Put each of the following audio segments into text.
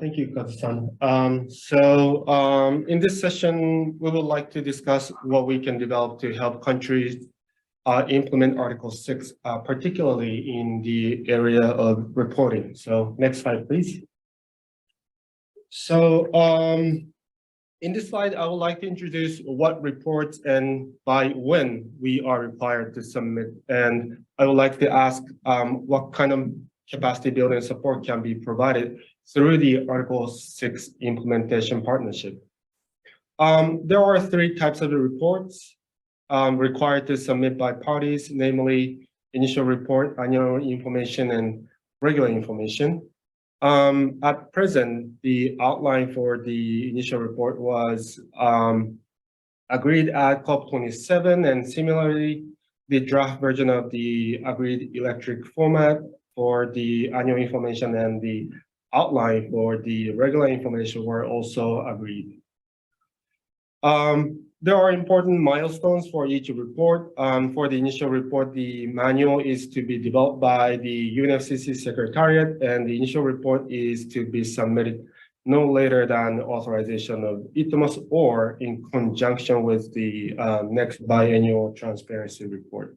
Thank you, Kazu-san. In this session, we would like to discuss what we can develop to help countries implement Article 6, particularly in the area of reporting. So next slide, please. In this slide, I would like to introduce what reports and by when we are required to submit. And I would like to ask what kind of capacity building support can be provided through the Article 6 implementation partnership. There are three types of the reports required to submit by parties, namely initial report, annual information, and regular information. At present, the outline for the initial report was agreed at COP27, and similarly, the draft version of the agreed electric format for the annual information and the outline for the regular information were also agreed. There are important milestones for each report. For the initial report, the manual is to be developed by the UNFCCC Secretariat, and the initial report is to be submitted no later than authorization of ITMOS or in conjunction with the next biannual transparency report.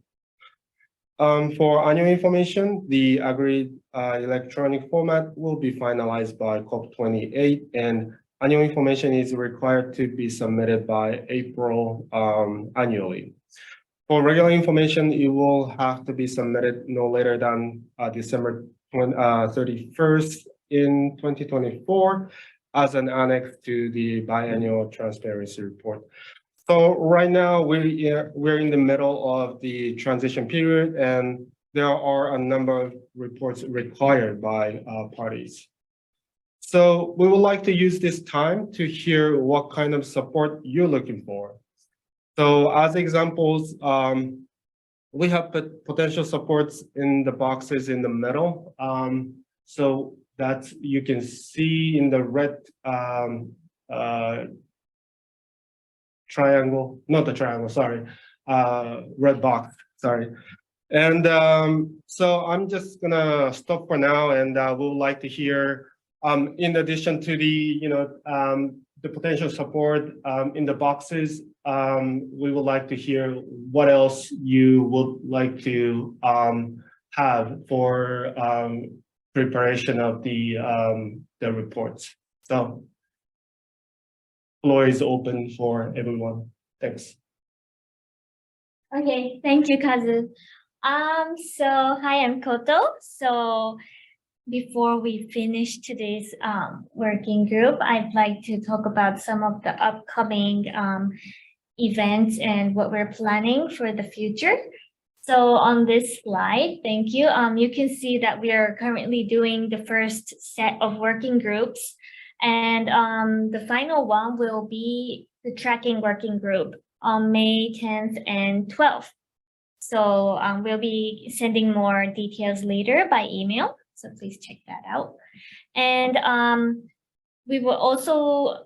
For annual information, the agreed electronic format will be finalized by COP28, and annual information is required to be submitted by April annually. For regular information, it will have to be submitted no later than December 31st in 2024 as an annex to the biannual transparency report. So right now we're in the middle of the transition period, and there are a number of reports required by parties. So we would like to use this time to hear what kind of support you're looking for. So as examples, we have potential supports in the boxes in the middle. So that you can see in the red triangle, not the triangle, sorry, red box, sorry. And so I'm just gonna stop for now, and we would like to hear, in addition to the potential support in the boxes, we would like to hear what else you would like to have for preparation of the reports. So floor is open for everyone. Thanks. Okay, thank you, Kazu. So hi, I'm Koto. So before we finish today's working group, I'd like to talk about some of the upcoming events and what we're planning for the future. So on this slide, thank you. You can see that we are currently doing the first set of working groups, and the final one will be the tracking working group on May 10th and 12th. So we'll be sending more details later by email. So please check that out. And we will also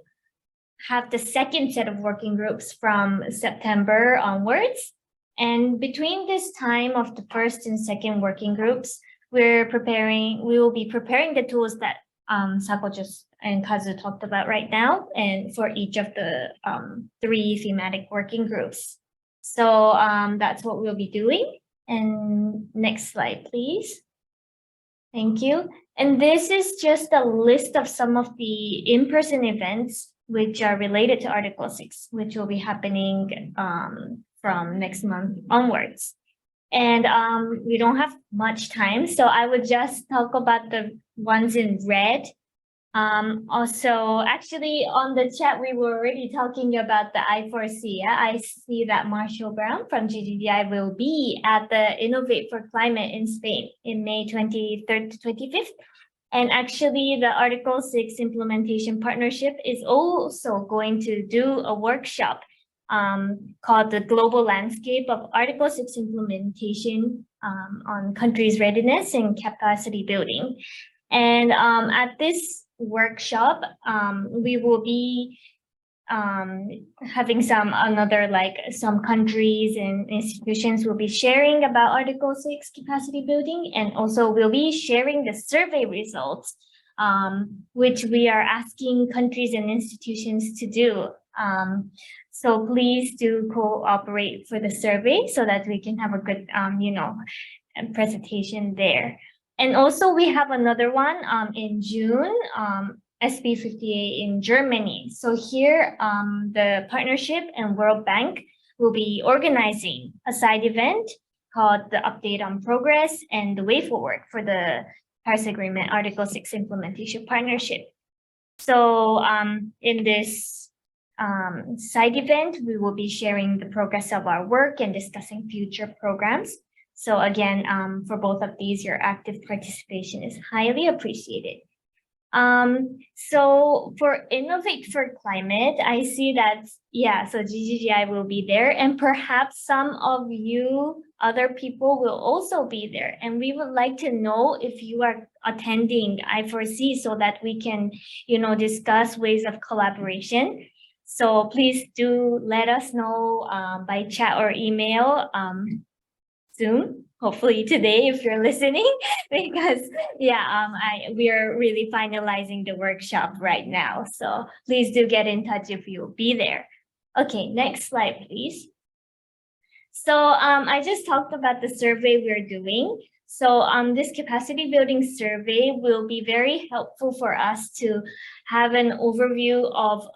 have the second set of working groups from September onwards. And between this time of the first and second working groups, we will be preparing the tools that Sako and Kazu talked about right now, and for each of the three thematic working groups. So that's what we'll be doing. And next slide, please. Thank you. And this is just a list of some of the in-person events which are related to Article 6, which will be happening from next month onwards. And we don't have much time, so I would just talk about the ones in red. Also, actually, on the chat, we were already talking about the I4C. I see that Marshall Brown from GDDI will be at the Innovate for Climate in Spain in May 23rd to 25th. And actually, the Article 6 implementation partnership is also going to do a workshop called the Global Landscape of Article 6 Implementation on Countries' Readiness and Capacity Building. And at this workshop, we will be having some countries and institutions will be sharing about Article 6 capacity building, and also we'll be sharing the survey results which we are asking countries and institutions to do. So please do cooperate for the survey so that we can have a good, presentation there. And also we have another one in June, SB 58 in Germany. So here, the partnership and World Bank will be organizing a side event called the Update on Progress and the Way Forward for the Paris Agreement Article 6 Implementation Partnership. So in this side event, we will be sharing the progress of our work and discussing future programs. So again, for both of these, your active participation is highly appreciated. So for Innovate for Climate, I see that, so GGGI will be there, and perhaps some of you other people will also be there. And we would like to know if you are attending I4C so that we can, discuss ways of collaboration. So please do let us know by chat or email soon, hopefully today if you're listening, because we are really finalizing the workshop right now. So please do get in touch if you'll be there. Okay, next slide, please. So I just talked about the survey we're doing. So this capacity building survey will be very helpful for us to have an overview of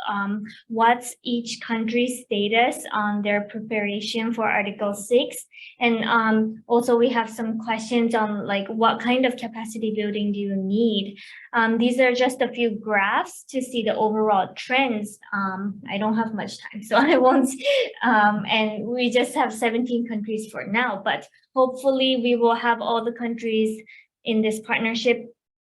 what's each country's status on their preparation for Article 6. And also we have some questions on like what kind of capacity building do you need? These are just a few graphs to see the overall trends. I don't have much time, so I won't. And we just have 17 countries for now, but hopefully we will have all the countries in this partnership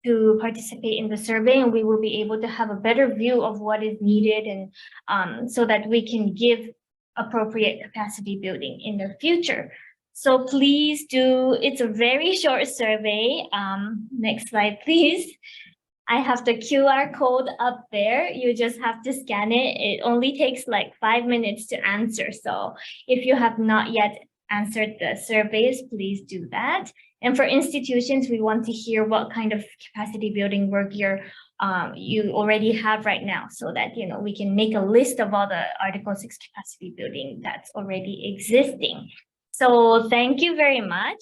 to participate in the survey, and we will be able to have a better view of what is needed, and so that we can give appropriate capacity building in the future. So please do, it's a very short survey. Next slide, please. I have the QR code up there. You just have to scan it. It only takes like 5 minutes to answer. So if you have not yet answered the surveys, please do that. And for institutions, we want to hear what kind of capacity building work you already have right now, so that we can make a list of all the Article 6 capacity building that's already existing. So thank you very much.